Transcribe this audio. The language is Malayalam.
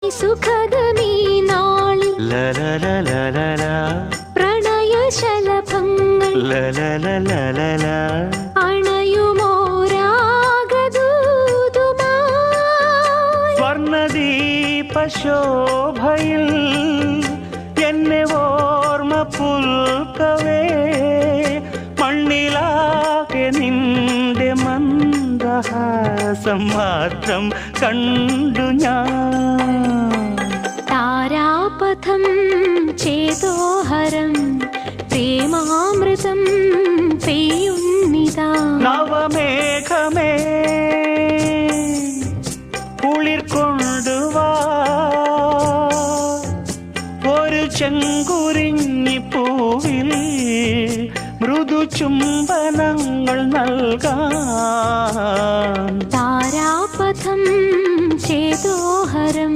സുഖദമീ നാളിൽ പ്രണയശലഭങ്ങൾ അണയുമോരാഗദൂതുമായി സ്വർണദീപശോഭയിൽ എന്നെ ഓർമ്മ പുൽക്കവേ മണ്ണിലാകെ നിന്റെ മന്ദഹാസം മാത്രം കണ്ടു ഞാൻ. താരാപഥം ചേതോഹരം പ്രേമാമൃതം പെയ്യുന്നിതാ. നവമേഘമേ കുളിർ കൊണ്ടുവാ ഒരു ചെങ്കുരിഞ്ഞി പൂവിൽ മൃദു ചുംബനങ്ങൾ നൽകാൻ. താരാപഥം ചേതോഹരം